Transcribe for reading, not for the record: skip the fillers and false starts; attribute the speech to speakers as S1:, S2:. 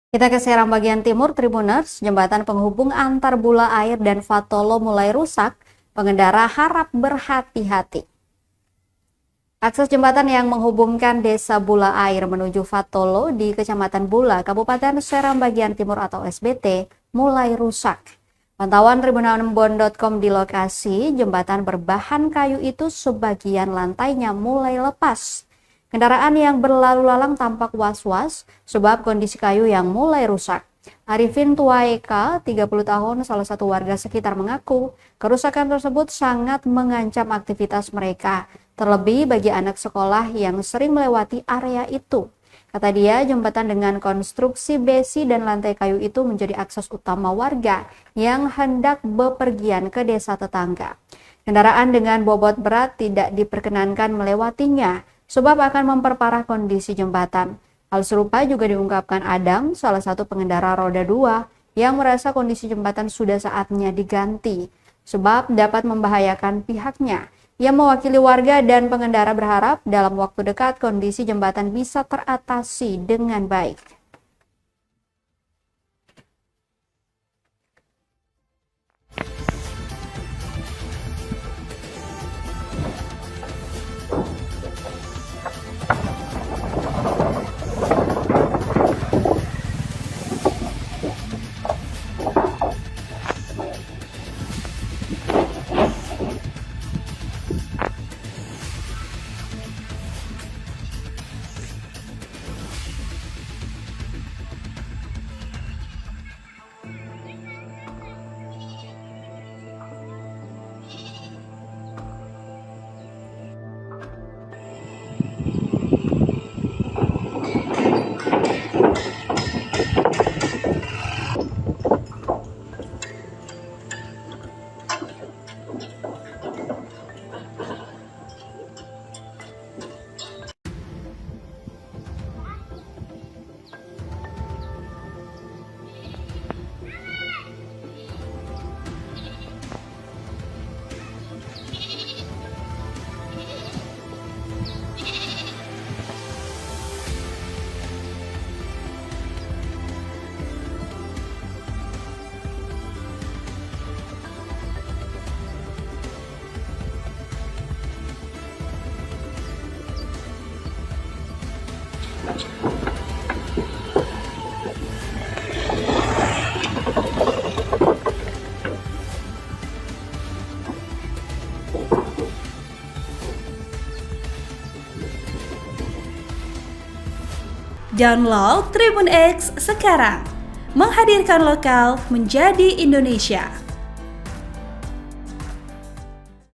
S1: Kita ke Serang bagian timur, Tribuners. Jembatan penghubung antar Bula Air dan Fatolo mulai rusak. Pengendara harap berhati-hati. Akses jembatan yang menghubungkan desa Bula Air menuju Fatolo di Kecamatan Bula, Kabupaten Serang bagian timur atau SBT, mulai rusak. Pantauan tribun6.com di lokasi, jembatan berbahan kayu itu sebagian lantainya mulai lepas. Kendaraan yang berlalu lalang tampak was-was sebab kondisi kayu yang mulai rusak. Arifin Tuaeka, 30 tahun, salah satu warga sekitar mengaku kerusakan tersebut sangat mengancam aktivitas mereka, terlebih bagi anak sekolah yang sering melewati area itu. Kata dia, jembatan dengan konstruksi besi dan lantai kayu itu menjadi akses utama warga yang hendak bepergian ke desa tetangga. Kendaraan dengan bobot berat tidak diperkenankan melewatinya, sebab akan memperparah kondisi jembatan. Hal serupa juga diungkapkan Adang, salah satu pengendara roda 2, yang merasa kondisi jembatan sudah saatnya diganti, sebab dapat membahayakan pihaknya. Ia mewakili warga dan pengendara berharap dalam waktu dekat kondisi jembatan bisa teratasi dengan baik.
S2: Download Tribun X sekarang, menghadirkan lokal menjadi Indonesia.